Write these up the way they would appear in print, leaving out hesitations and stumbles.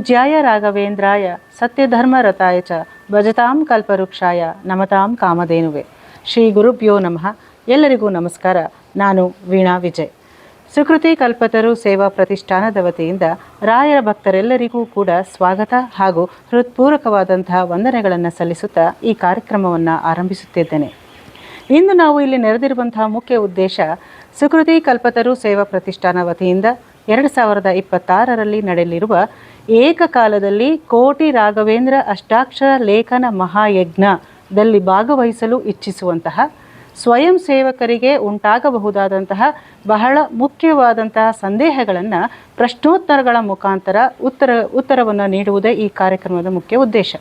ಪೂಜ್ಯಾಯ ರಾಘವೇಂದ್ರಾಯ ಸತ್ಯಧರ್ಮರತಾಯ ಚ ಭಜತಾಂ ಕಲ್ಪವೃಕ್ಷಾಯ ನಮತಾಂ ಕಾಮಧೇನುವೆ. ಶ್ರೀ ಗುರುಭ್ಯೋ ನಮಃ. ಎಲ್ಲರಿಗೂ ನಮಸ್ಕಾರ. ನಾನು ವೀಣಾ ವಿಜಯ್. ಸುಕೃತಿ ಕಲ್ಪತರು ಸೇವಾ ಪ್ರತಿಷ್ಠಾನದ ವತಿಯಿಂದ ರಾಯರ ಭಕ್ತರೆಲ್ಲರಿಗೂ ಕೂಡ ಸ್ವಾಗತ ಹಾಗೂ ಹೃತ್ಪೂರ್ವಕವಾದಂತಹ ವಂದನೆಗಳನ್ನು ಸಲ್ಲಿಸುತ್ತಾ ಈ ಕಾರ್ಯಕ್ರಮವನ್ನು ಆರಂಭಿಸುತ್ತಿದ್ದೇನೆ. ಇಂದು ನಾವು ಇಲ್ಲಿ ನೆರೆದಿರುವಂತಹ ಮುಖ್ಯ ಉದ್ದೇಶ ಸುಕೃತಿ ಕಲ್ಪತರು ಸೇವಾ ಪ್ರತಿಷ್ಠಾನ ವತಿಯಿಂದ 2026ರಲ್ಲಿ ನಡೆಯಲಿರುವ ಏಕಕಾಲದಲ್ಲಿ ಕೋಟಿ ರಾಘವೇಂದ್ರ ಅಷ್ಟಾಕ್ಷರ ಲೇಖನ ಮಹಾಯಜ್ಞದಲ್ಲಿ ಭಾಗವಹಿಸಲು ಇಚ್ಛಿಸುವಂತಹ ಸ್ವಯಂ ಸೇವಕರಿಗೆ ಉಂಟಾಗಬಹುದಾದಂತಹ ಬಹಳ ಮುಖ್ಯವಾದಂತಹ ಸಂದೇಹಗಳನ್ನು ಪ್ರಶ್ನೋತ್ತರಗಳ ಮುಖಾಂತರ ಉತ್ತರವನ್ನು ನೀಡುವುದೇ ಈ ಕಾರ್ಯಕ್ರಮದ ಮುಖ್ಯ ಉದ್ದೇಶ.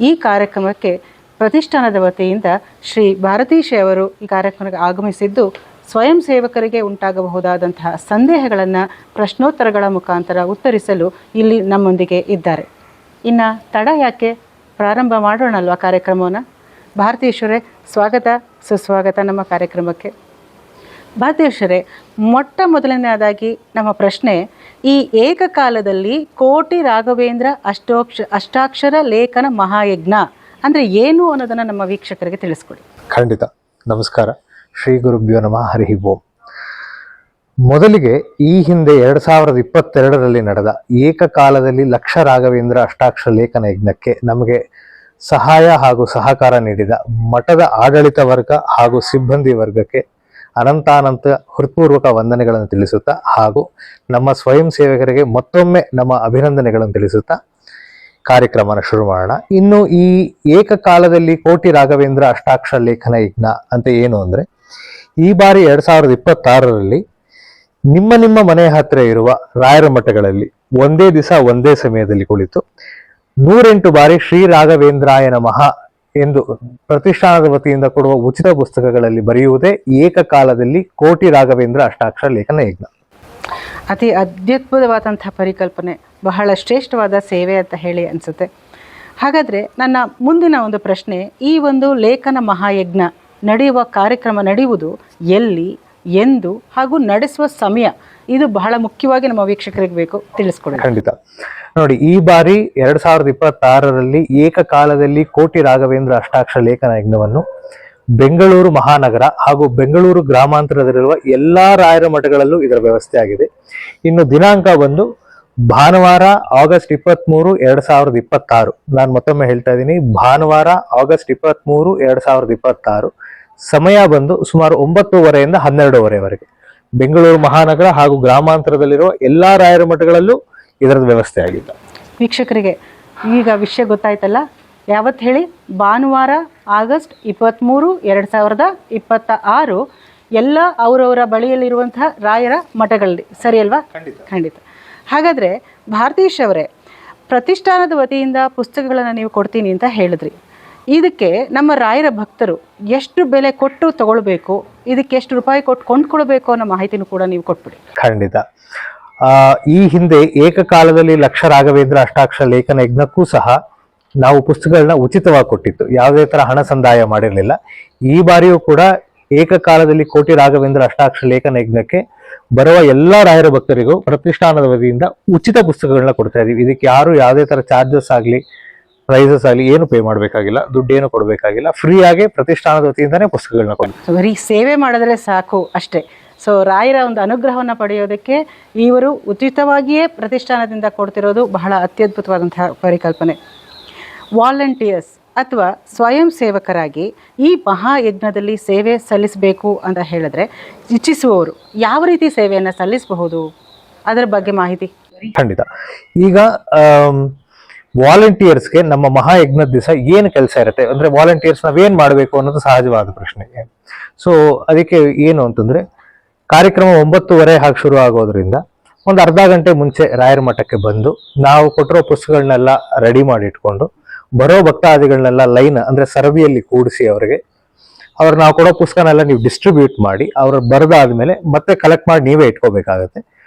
ಈ ಕಾರ್ಯಕ್ರಮಕ್ಕೆ ಪ್ರತಿಷ್ಠಾನದ ವತಿಯಿಂದ ಶ್ರೀ ಭಾರತೀಶ್ ಅವರು ಈ ಕಾರ್ಯಕ್ರಮಕ್ಕೆ ಆಗಮಿಸಿದ್ದು ಸ್ವಯಂ ಸೇವಕರಿಗೆ ಉಂಟಾಗಬಹುದಾದಂತಹ ಸಂದೇಹಗಳನ್ನು ಪ್ರಶ್ನೋತ್ತರಗಳ ಮುಖಾಂತರ ಉತ್ತರಿಸಲು ಇಲ್ಲಿ ನಮ್ಮೊಂದಿಗೆ ಇದ್ದಾರೆ. ಇನ್ನು ತಡ ಯಾಕೆ, ಪ್ರಾರಂಭ ಮಾಡೋಣಲ್ವ ಕಾರ್ಯಕ್ರಮವನ್ನು. ಭಾರತೀಶ್ವರೇ, ಸ್ವಾಗತ ಸುಸ್ವಾಗತ ನಮ್ಮ ಕಾರ್ಯಕ್ರಮಕ್ಕೆ. ಭಾರತೀಶ್ವರೇ, ಮೊಟ್ಟ ಮೊದಲನೆಯದಾಗಿ ನಮ್ಮ ಪ್ರಶ್ನೆ, ಈ ಏಕಕಾಲದಲ್ಲಿ ಕೋಟಿ ರಾಘವೇಂದ್ರ ಅಷ್ಟಾಕ್ಷರ ಲೇಖನ ಮಹಾಯಜ್ಞ ಅಂದರೆ ಏನು ಅನ್ನೋದನ್ನು ನಮ್ಮ ವೀಕ್ಷಕರಿಗೆ ತಿಳಿಸ್ಕೊಡಿ. ಖಂಡಿತ. ನಮಸ್ಕಾರ. ಶ್ರೀ ಗುರುಭ್ಯೋ ನಮಃ. ಹರಿ ಓಂ. ಮೊದಲಿಗೆ ಈ ಹಿಂದೆ 2022ರಲ್ಲಿ ನಡೆದ ಏಕಕಾಲದಲ್ಲಿ ಲಕ್ಷ ರಾಘವೇಂದ್ರ ಅಷ್ಟಾಕ್ಷರ ಲೇಖನ ಯಜ್ಞಕ್ಕೆ ನಮಗೆ ಸಹಾಯ ಹಾಗೂ ಸಹಕಾರ ನೀಡಿದ ಮಠದ ಆಡಳಿತ ವರ್ಗ ಹಾಗೂ ಸಿಬ್ಬಂದಿ ವರ್ಗಕ್ಕೆ ಅನಂತಾನಂತ ಹೃತ್ಪೂರ್ವಕ ವಂದನೆಗಳನ್ನು ತಿಳಿಸುತ್ತಾ ಹಾಗೂ ನಮ್ಮ ಸ್ವಯಂ ಸೇವಕರಿಗೆ ಮತ್ತೊಮ್ಮೆ ನಮ್ಮ ಅಭಿನಂದನೆಗಳನ್ನು ತಿಳಿಸುತ್ತಾ ಕಾರ್ಯಕ್ರಮನ ಶುರು ಮಾಡೋಣ. ಇನ್ನು ಈ ಏಕಕಾಲದಲ್ಲಿ ಕೋಟಿ ರಾಘವೇಂದ್ರ ಅಷ್ಟಾಕ್ಷರ ಲೇಖನ ಯಜ್ಞ ಅಂತ ಏನು ಅಂದರೆ, ಈ ಬಾರಿ 2026ರಲ್ಲಿ ನಿಮ್ಮ ಮನೆ ಹತ್ತಿರ ಇರುವ ರಾಯರ ಮಠಗಳಲ್ಲಿ ಒಂದೇ ದಿವಸ ಒಂದೇ ಸಮಯದಲ್ಲಿ ಕುಳಿತು 108 ಬಾರಿ ಶ್ರೀ ರಾಘವೇಂದ್ರಾಯ ನಮಃ ಎಂದು ಪ್ರತಿಷ್ಠಾನದ ವತಿಯಿಂದ ಕೊಡುವ ಉಚಿತ ಪುಸ್ತಕಗಳಲ್ಲಿ ಬರೆಯುವುದೇ ಏಕಕಾಲದಲ್ಲಿ ಕೋಟಿ ರಾಘವೇಂದ್ರ ಅಷ್ಟಾಕ್ಷರ ಲೇಖನ ಯಜ್ಞ. ಅತಿ ಅತ್ಯದ್ಭುತವಾದಂಥ ಪರಿಕಲ್ಪನೆ, ಬಹಳ ಶ್ರೇಷ್ಠವಾದ ಸೇವೆ ಅಂತ ಹೇಳಿ ಅನಿಸುತ್ತೆ. ಹಾಗಾದರೆ ನನ್ನ ಮುಂದಿನ ಒಂದು ಪ್ರಶ್ನೆ, ಈ ಒಂದು ಲೇಖನ ಮಹಾಯಜ್ಞ ನಡೆಯುವ ಕಾರ್ಯಕ್ರಮ ನಡೆಯುವುದು ಎಲ್ಲಿ, ಎಂದು ಹಾಗೂ ನಡೆಸುವ ಸಮಯ, ಇದು ಬಹಳ ಮುಖ್ಯವಾಗಿ ನಮ್ಮ ವೀಕ್ಷಕರಿಗೆ ಬೇಕು, ತಿಳಿಸ್ಕೊಡಿ. ಖಂಡಿತ. ನೋಡಿ, ಈ ಬಾರಿ 2026ರಲ್ಲಿ ಏಕಕಾಲದಲ್ಲಿ ಕೋಟಿ ರಾಘವೇಂದ್ರ ಅಷ್ಟಾಕ್ಷರ ಲೇಖನ ಯಜ್ಞವನ್ನು ಬೆಂಗಳೂರು ಮಹಾನಗರ ಹಾಗೂ ಬೆಂಗಳೂರು ಗ್ರಾಮಾಂತರದಲ್ಲಿರುವ ಎಲ್ಲಾ ರಾಯರ ಮಠಗಳಲ್ಲೂ ಇದರ ವ್ಯವಸ್ಥೆ ಆಗಿದೆ. ಇನ್ನು ದಿನಾಂಕ ಬಂದು ಭಾನುವಾರ ಆಗಸ್ಟ್ 23, 2026. ನಾನು ಮತ್ತೊಮ್ಮೆ ಹೇಳ್ತಾ ಇದ್ದೀನಿ, ಭಾನುವಾರ ಆಗಸ್ಟ್ 23, 2026. ಸಮಯ ಬಂದು ಸುಮಾರು 9:30ಯಿಂದ 12:30ವರೆಗೆ ಬೆಂಗಳೂರು ಮಹಾನಗರ ಹಾಗೂ ಗ್ರಾಮಾಂತರದಲ್ಲಿರುವ ಎಲ್ಲಾ ರಾಯರ ಮಠಗಳಲ್ಲೂ ಇದರದ ವ್ಯವಸ್ಥೆ ಆಗಿದೆ. ವೀಕ್ಷಕರಿಗೆ ಈಗ ವಿಷಯ ಗೊತ್ತಾಯ್ತಲ್ಲ, ಯಾವತ್ತು ಹೇಳಿ? ಭಾನುವಾರ ಆಗಸ್ಟ್ 23, 2026 ಎಲ್ಲ ಅವರವರ ಬಳಿಯಲ್ಲಿರುವಂತಹ ರಾಯರ ಮಠಗಳಲ್ಲಿ, ಸರಿ ಅಲ್ವಾ? ಖಂಡಿತ. ಹಾಗಾದರೆ ಭಾರತೀಶ್ ಅವರೇ, ಪ್ರತಿಷ್ಠಾನದ ವತಿಯಿಂದ ಪುಸ್ತಕಗಳನ್ನು ನೀವು ಕೊಡ್ತೀನಿ ಅಂತ ಹೇಳಿದ್ರಿ. ಇದಕ್ಕೆ ನಮ್ಮ ರಾಯರ ಭಕ್ತರು ಎಷ್ಟು ಬೆಲೆ ಕೊಟ್ಟು ತಗೊಳ್ಬೇಕು, ಇದಕ್ಕೆ ಎಷ್ಟು ರೂಪಾಯಿ ಕೊಟ್ಟು ಕೊಂಡ್ಕೊಳ್ಬೇಕು ಅನ್ನೋ ಮಾಹಿತಿನೂ ಕೂಡ ನೀವು ಕೊಟ್ಬಿಡಿ. ಖಂಡಿತ. ಈ ಹಿಂದೆ ಏಕಕಾಲದಲ್ಲಿ ಲಕ್ಷ ರಾಘವೇಂದ್ರ ಅಷ್ಟಾಕ್ಷರ ಲೇಖನ ಯಜ್ಞಕ್ಕೂ ಸಹ ನಾವು ಪುಸ್ತಕಗಳನ್ನ ಉಚಿತವಾಗಿ ಕೊಟ್ಟಿತ್ತು, ಯಾವುದೇ ತರ ಹಣ ಸಂದಾಯ ಮಾಡಿರಲಿಲ್ಲ. ಈ ಬಾರಿಯೂ ಕೂಡ ಏಕಕಾಲದಲ್ಲಿ ಕೋಟಿ ರಾಘವೇಂದ್ರ ಅಷ್ಟಾಕ್ಷರ ಲೇಖನ ಯಜ್ಞಕ್ಕೆ ಬರುವ ಎಲ್ಲಾ ರಾಯರ ಭಕ್ತರಿಗೂ ಪ್ರತಿಷ್ಠಾನದ ವತಿಯಿಂದ ಉಚಿತ ಪುಸ್ತಕಗಳನ್ನ ಕೊಡ್ತಾ ಇದೀವಿ. ಇದಕ್ಕೆ ಯಾರು ಯಾವುದೇ ತರ ಚಾರ್ಜಸ್ ಆಗಲಿ ಪ್ರೈಸಸ್ ಆಗಲಿ ಏನು ಪೇ ಮಾಡಬೇಕಾಗಿಲ್ಲ, ದುಡ್ಡೇನು ಕೊಡಬೇಕಾಗಿಲ್ಲ. ಫ್ರೀ ಆಗಿ ಪ್ರತಿಷ್ಠಾನದ ವತಿಯಿಂದಾನೇ ಪುಸ್ತಕಗಳನ್ನ ಕೊಡ್ತೀವಿ. ಬರೀ ಸೇವೆ ಮಾಡಿದ್ರೆ ಸಾಕು ಅಷ್ಟೇ. ಸೊ ರಾಯರ ಒಂದು ಅನುಗ್ರಹವನ್ನು ಪಡೆಯೋದಕ್ಕೆ ಇವರು ಉಚಿತವಾಗಿಯೇ ಪ್ರತಿಷ್ಠಾನದಿಂದ ಕೊಡ್ತಿರೋದು ಬಹಳ ಅತ್ಯದ್ಭುತವಾದಂತಹ ಪರಿಕಲ್ಪನೆ. ವಾಲಂಟಿಯರ್ಸ್ ಅಥವಾ ಸ್ವಯಂ ಸೇವಕರಾಗಿ ಈ ಮಹಾಯಜ್ಞದಲ್ಲಿ ಸೇವೆ ಸಲ್ಲಿಸಬೇಕು ಅಂತ ಹೇಳಿದ್ರೆ ಇಚ್ಛಿಸುವವರು ಯಾವ ರೀತಿ ಸೇವೆಯನ್ನು ಸಲ್ಲಿಸಬಹುದು, ಅದರ ಬಗ್ಗೆ ಮಾಹಿತಿ. ಖಂಡಿತ. ಈಗ ವಾಲಂಟಿಯರ್ಸ್ಗೆ ನಮ್ಮ ಮಹಾಯಜ್ಞದ ದಿವಸ ಏನು ಕೆಲಸ ಇರುತ್ತೆ ಅಂದ್ರೆ, ವಾಲಂಟಿಯರ್ಸ್ ನಾವೇನ್ ಮಾಡಬೇಕು ಅನ್ನೋದು ಸಹಜವಾದ ಪ್ರಶ್ನೆ. ಸೊ ಅದಕ್ಕೆ ಏನು ಅಂತಂದ್ರೆ, ಕಾರ್ಯಕ್ರಮ 9:30 ಹಾಗೆ ಶುರು ಆಗೋದ್ರಿಂದ ಒಂದು ಅರ್ಧ ಗಂಟೆ ಮುಂಚೆ ರಾಯರ ಮಠಕ್ಕೆ ಬಂದು ನಾವು ಕೊಟ್ಟಿರೋ ಪುಸ್ತಕಗಳನ್ನೆಲ್ಲ ರೆಡಿ ಮಾಡಿ ಇಟ್ಕೊಂಡು ಬರೋ ಭಕ್ತಾದಿಗಳನ್ನೆಲ್ಲ ಲೈನ್ ಅಂದ್ರೆ ಸರದಿಯಲ್ಲಿ ಕೂಡಿಸಿ ಅವ್ರು ನಾವು ಕೊಡೋ ಪುಸ್ತಕನೆಲ್ಲ ನೀವು ಡಿಸ್ಟ್ರಿಬ್ಯೂಟ್ ಮಾಡಿ ಅವ್ರು ಬರೆದಾದ್ಮೇಲೆ ಮತ್ತೆ ಕಲೆಕ್ಟ್ ಮಾಡಿ ನೀವೇ ಇಟ್ಕೋಬೇಕಾಗತ್ತೆ.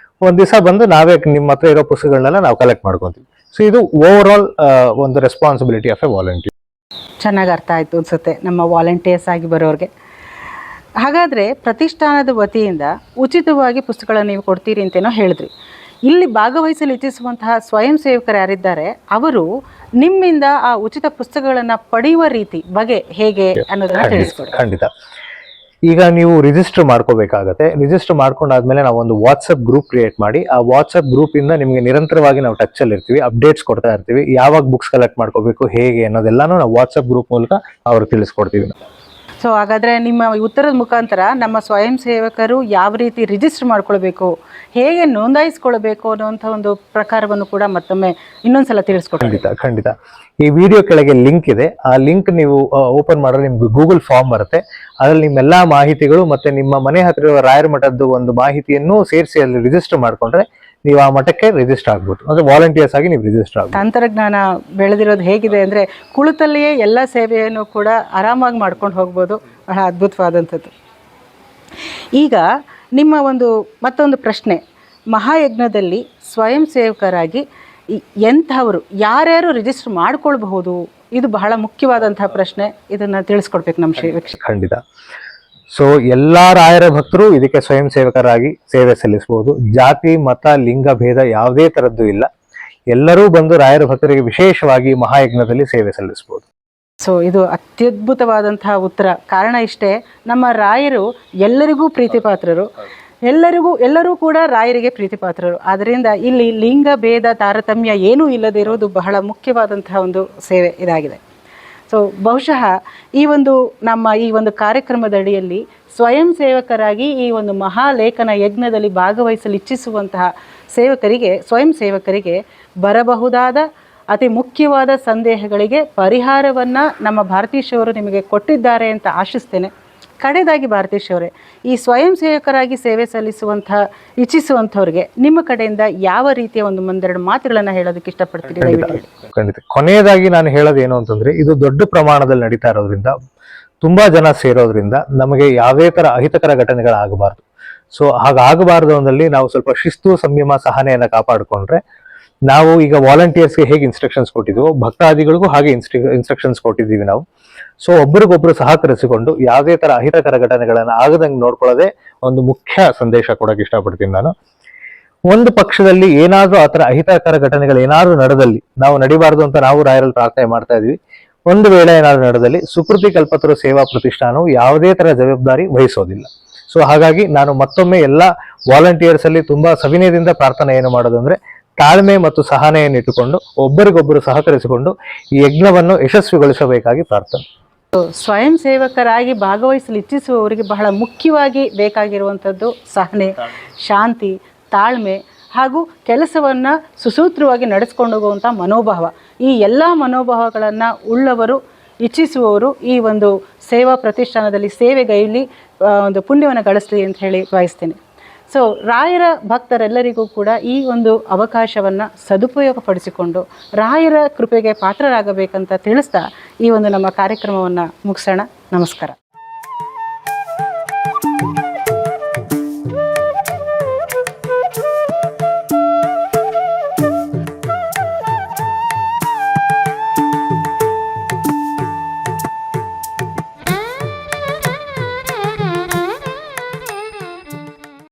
ಒಂದ್ ದಿವಸ ಬಂದು ನಾವೇ ನಿಮ್ಮ ಹತ್ರ ಇರೋ ಪುಸ್ತಕಗಳನ್ನೆಲ್ಲ ನಾವು ಕಲೆಕ್ಟ್ ಮಾಡ್ಕೊಂತೀವಿ. ಸೊ ಇದು ಓವರ್ ಆಲ್ ಒಂದು ರೆಸ್ಪಾನ್ಸಿಬಿಲಿಟಿ ಆಫ್ ಎ ವಾಲಂಟಿಯರ್. ಚೆನ್ನಾಗಿ ಅರ್ಥ ಆಯ್ತು ಅನ್ಸುತ್ತೆ ನಮ್ಮ ವಾಲಂಟಿಯರ್ಸ್ ಆಗಿ ಬರೋರಿಗೆ. ಹಾಗಾದರೆ ಪ್ರತಿಷ್ಠಾನದ ವತಿಯಿಂದ ಉಚಿತವಾಗಿ ಪುಸ್ತಕಗಳನ್ನು ನೀವು ಕೊಡ್ತೀರಿ ಅಂತೇನೋ ಹೇಳಿದ್ರಿ. ಇಲ್ಲಿ ಭಾಗವಹಿಸಲು ಇಚ್ಛಿಸುವಂತಹ ಸ್ವಯಂ ಸೇವಕರು ಯಾರಿದ್ದಾರೆ ಅವರು ನಿಮ್ಮಿಂದ ಆ ಉಚಿತ ಪುಸ್ತಕಗಳನ್ನು ಪಡೆಯುವ ರೀತಿ ಬಗೆ ಹೇಗೆ ಅನ್ನೋದನ್ನ ತಿಳಿಸ್ಕೊಡಿ. ಖಂಡಿತ. ಈಗ ನೀವು ರಿಜಿಸ್ಟರ್ ಮಾಡ್ಕೋಬೇಕಾಗತ್ತೆ. ರಿಜಿಸ್ಟರ್ ಮಾಡ್ಕೊಂಡಾದ್ಮೇಲೆ ನಾವು ಒಂದು ವಾಟ್ಸಪ್ ಗ್ರೂಪ್ ಕ್ರಿಯೇಟ್ ಮಾಡಿ, ಆ ವಾಟ್ಸಪ್ ಗ್ರೂಪ್ ಇಂದ ನಿಮಗೆ ನಿರಂತರವಾಗಿ ನಾವು ಟಚ್ ಅಲ್ಲಿ ಇರ್ತೀವಿ, ಅಪ್ಡೇಟ್ಸ್ ಕೊಡ್ತಾ ಇರ್ತೀವಿ. ಯಾವಾಗ ಬುಕ್ಸ್ ಕಲೆಕ್ಟ್ ಮಾಡ್ಕೋಬೇಕು, ಹೇಗೆ ಅನ್ನೋದೆಲ್ಲಾನು ನಾವು ವಾಟ್ಸಪ್ ಗ್ರೂಪ್ ಮೂಲಕ ಅವ್ರಿಗೆ ತಿಳಿಸ್ಕೊಡ್ತೀವಿ. ಸೊ ಹಾಗಾದರೆ ನಿಮ್ಮ ಉತ್ತರದ ಮುಖಾಂತರ ನಮ್ಮ ಸ್ವಯಂ ಸೇವಕರು ಯಾವ ರೀತಿ ರಿಜಿಸ್ಟರ್ ಮಾಡ್ಕೊಳ್ಬೇಕು, ಹೇಗೆ ನೋಂದಾಯಿಸ್ಕೊಳ್ಬೇಕು ಅನ್ನೋಂಥ ಒಂದು ಪ್ರಕಾರವನ್ನು ಕೂಡ ಮತ್ತೊಮ್ಮೆ ಇನ್ನೊಂದ್ಸಲ ತಿಳಿಸ್ಕೊಡಿ. ಖಂಡಿತ. ಈ ವಿಡಿಯೋ ಕೆಳಗೆ ಲಿಂಕ್ ಇದೆ. ಆ ಲಿಂಕ್ ನೀವು ಓಪನ್ ಮಾಡಿದ್ರೆ ನಿಮ್ಗೆ ಗೂಗಲ್ ಫಾರ್ಮ್ ಬರುತ್ತೆ. ಅದರಲ್ಲಿ ನಿಮ್ಮೆಲ್ಲಾ ಮಾಹಿತಿಗಳು ಮತ್ತೆ ನಿಮ್ಮ ಮನೆ ಹತ್ತಿರ ರಾಯರ ಮಠದ್ದು ಒಂದು ಮಾಹಿತಿಯನ್ನು ಸೇರಿಸಿ ಅಲ್ಲಿ ರಿಜಿಸ್ಟರ್ ಮಾಡ್ಕೊಂಡ್ರೆ ನೀವು ಆ ಮಠಕ್ಕೆ ರಿಜಿಸ್ಟರ್ ಆಗ್ಬೋದು. ಅಂದ್ರೆ ವಾಲಂಟಿಯರ್ಸ್ ಆಗಿ ನೀವು ರಿಜಿಸ್ಟರ್ ಆಗ್ಬೋದು. ತಂತ್ರಜ್ಞಾನ ಬೆಳೆದಿರೋದು ಹೇಗಿದೆ ಅಂದ್ರೆ ಕುಳಿತಲ್ಲಿಯೇ ಎಲ್ಲ ಸೇವೆಯನ್ನು ಕೂಡ ಆರಾಮಾಗಿ ಮಾಡ್ಕೊಂಡು ಹೋಗ್ಬೋದು. ಬಹಳ ಅದ್ಭುತವಾದಂಥದ್ದು. ಈಗ ನಿಮ್ಮ ಮತ್ತೊಂದು ಪ್ರಶ್ನೆ, ಮಹಾಯಜ್ಞದಲ್ಲಿ ಸ್ವಯಂ ಸೇವಕರಾಗಿ ಎಂಥವರು ಯಾರ್ಯಾರು ರಿಜಿಸ್ಟರ್ ಮಾಡ್ಕೊಳ್ಬಹುದು, ಇದು ಬಹಳ ಮುಖ್ಯವಾದಂತಹ ಪ್ರಶ್ನೆ. ಇದನ್ನ ತಿಳಿಸ್ಕೊಡ್ಬೇಕು ನಮ್ಮ ವೀಕ್ಷಕ. ಖಂಡಿತ. ಸೊ ಎಲ್ಲಾ ರಾಯರ ಭಕ್ತರು ಇದಕ್ಕೆ ಸ್ವಯಂ ಸೇವಕರಾಗಿ ಸೇವೆ ಸಲ್ಲಿಸಬಹುದು. ಜಾತಿ, ಮತ, ಲಿಂಗ ಭೇದ ಯಾವುದೇ ತರದ್ದು ಇಲ್ಲ. ಎಲ್ಲರೂ ಬಂದು ರಾಯರ ಭಕ್ತರಿಗೆ ವಿಶೇಷವಾಗಿ ಮಹಾಯಜ್ಞದಲ್ಲಿ ಸೇವೆ ಸಲ್ಲಿಸಬಹುದು. ಸೊ ಇದು ಅತ್ಯದ್ಭುತವಾದಂತಹ ಉತ್ತರ. ಕಾರಣ ಇಷ್ಟೇ, ನಮ್ಮ ರಾಯರು ಎಲ್ಲರಿಗೂ ಪ್ರೀತಿಪಾತ್ರರು, ಎಲ್ಲರೂ ಕೂಡ ರಾಯರಿಗೆ ಪ್ರೀತಿಪಾತ್ರರು. ಆದ್ದರಿಂದ ಇಲ್ಲಿ ಲಿಂಗ ಭೇದ ತಾರತಮ್ಯ ಏನೂ ಇಲ್ಲದೆ ಇರೋದು ಬಹಳ ಮುಖ್ಯವಾದಂತಹ ಒಂದು ಸೇವೆ ಇದಾಗಿದೆ. ಸೊ ಬಹುಶಃ ನಮ್ಮ ಈ ಒಂದು ಕಾರ್ಯಕ್ರಮದ ಅಡಿಯಲ್ಲಿ ಸ್ವಯಂ ಸೇವಕರಾಗಿ ಈ ಒಂದು ಮಹಾಲೇಖನ ಯಜ್ಞದಲ್ಲಿ ಭಾಗವಹಿಸಲು ಇಚ್ಛಿಸುವಂತಹ ಸ್ವಯಂ ಸೇವಕರಿಗೆ ಬರಬಹುದಾದ ಅತಿ ಮುಖ್ಯವಾದ ಸಂದೇಹಗಳಿಗೆ ಪರಿಹಾರವನ್ನು ನಮ್ಮ ಭಾರತೀಶ್ ಅವರು ನಿಮಗೆ ಕೊಟ್ಟಿದ್ದಾರೆ ಅಂತ ಆಶಿಸ್ತೇನೆ. ಕಡೆಯದಾಗಿ ಭಾರತೀಶ್ ಅವರೇ, ಈ ಸ್ವಯಂ ಸೇವಕರಾಗಿ ಸೇವೆ ಇಚ್ಛಿಸುವಂಥವ್ರಿಗೆ ನಿಮ್ಮ ಕಡೆಯಿಂದ ಯಾವ ರೀತಿಯ ಒಂದೆರಡು ಮಾತುಗಳನ್ನು ಹೇಳೋದಕ್ಕೆ ಇಷ್ಟಪಡ್ತೀರಿ? ಖಂಡಿತ. ಕೊನೆಯದಾಗಿ ನಾನು ಹೇಳೋದೇನು ಅಂತಂದ್ರೆ, ಇದು ದೊಡ್ಡ ಪ್ರಮಾಣದಲ್ಲಿ ನಡೀತಾ ಇರೋದ್ರಿಂದ, ತುಂಬಾ ಜನ ಸೇರೋದ್ರಿಂದ ನಮಗೆ ಯಾವುದೇ ತರ ಅಹಿತಕರ ಘಟನೆಗಳಾಗಬಾರ್ದು. ಸೊ ಹಾಗಾಗಬಾರ್ದು ಅಂದಲ್ಲಿ ನಾವು ಸ್ವಲ್ಪ ಶಿಸ್ತು, ಸಂಯಮ, ಸಹನೆಯನ್ನ ಕಾಪಾಡಿಕೊಂಡ್ರೆ, ನಾವು ಈಗ ವಾಲಂಟಿಯರ್ಸ್ಗೆ ಹೇಗೆ ಇನ್ಸ್ಟ್ರಕ್ಷನ್ಸ್ ಕೊಟ್ಟಿದ್ದೀವೋ ಭಕ್ತಾದಿಗಳಿಗೂ ಹಾಗೆ ಇನ್ಸ್ಟ್ರಕ್ಷನ್ಸ್ ಕೊಟ್ಟಿದ್ದೀವಿ ನಾವು. ಸೊ ಒಬ್ಬರಿಗೊಬ್ರು ಸಹಕರಿಸಿಕೊಂಡು ಯಾವುದೇ ತರ ಅಹಿತಕರ ಘಟನೆಗಳನ್ನ ಆಗದಂಗೆ ನೋಡ್ಕೊಳ್ಳೋದೇ ಒಂದು ಮುಖ್ಯ ಸಂದೇಶ ಕೊಡಕ್ಕೆ ಇಷ್ಟಪಡ್ತೀನಿ ನಾನು. ಒಂದು ಪಕ್ಷದಲ್ಲಿ ಏನಾದ್ರೂ ಆತರ ಅಹಿತಕರ ಘಟನೆಗಳು ಏನಾದ್ರು ನಡೆದಲ್ಲಿ, ನಾವು ನಡಿಬಾರ್ದು ಅಂತ ನಾವು ರಾಯರಲ್ಲಿ ಪ್ರಾರ್ಥನೆ ಮಾಡ್ತಾ ಇದೀವಿ. ಒಂದು ವೇಳೆ ಏನಾದ್ರು ನಡೆದಲ್ಲಿ ಸುಕೃತಿ ಕಲ್ಪತರು ಸೇವಾ ಪ್ರತಿಷ್ಠಾನವು ಯಾವುದೇ ತರ ಜವಾಬ್ದಾರಿ ವಹಿಸೋದಿಲ್ಲ. ಸೊ ಹಾಗಾಗಿ ನಾನು ಮತ್ತೊಮ್ಮೆ ಎಲ್ಲ ವಾಲಂಟಿಯರ್ಸ್ ಅಲ್ಲಿ ತುಂಬಾ ಸವಿನಯದಿಂದ ಪ್ರಾರ್ಥನೆ ಏನು ಮಾಡೋದು ಅಂದ್ರೆ, ತಾಳ್ಮೆ ಮತ್ತು ಸಹನೆಯನ್ನು ಇಟ್ಟುಕೊಂಡು ಒಬ್ಬರಿಗೊಬ್ಬರು ಸಹಕರಿಸಿಕೊಂಡು ಈ ಯಜ್ಞವನ್ನು ಯಶಸ್ವಿಗೊಳಿಸಬೇಕಾಗಿ ಪ್ರಾರ್ಥನೆ. ಸ್ವಯಂ ಸೇವಕರಾಗಿ ಭಾಗವಹಿಸಲು ಇಚ್ಛಿಸುವವರಿಗೆ ಬಹಳ ಮುಖ್ಯವಾಗಿ ಬೇಕಾಗಿರುವಂಥದ್ದು ಸಹನೆ, ಶಾಂತಿ, ತಾಳ್ಮೆ ಹಾಗೂ ಕೆಲಸವನ್ನು ಸುಸೂತ್ರವಾಗಿ ನಡೆಸ್ಕೊಂಡು ಹೋಗುವಂಥ ಮನೋಭಾವ. ಈ ಎಲ್ಲ ಮನೋಭಾವಗಳನ್ನು ಇಚ್ಛಿಸುವವರು ಈ ಒಂದು ಸೇವಾ ಪ್ರತಿಷ್ಠಾನದಲ್ಲಿ ಸೇವೆಗೈಲಿ ಒಂದು ಪುಣ್ಯವನ್ನು ಗಳಿಸಲಿ ಅಂತ ಹೇಳಿ ಬಯಸ್ತೇನೆ. ಸೊ ರಾಯರ ಭಕ್ತರೆಲ್ಲರಿಗೂ ಕೂಡ ಈ ಒಂದು ಅವಕಾಶವನ್ನು ಸದುಪಯೋಗಪಡಿಸಿಕೊಂಡು ರಾಯರ ಕೃಪೆಗೆ ಪಾತ್ರರಾಗಬೇಕಂತ ತಿಳಿಸ್ತಾ ಈ ನಮ್ಮ ಕಾರ್ಯಕ್ರಮವನ್ನು ಮುಗಿಸೋಣ. ನಮಸ್ಕಾರ.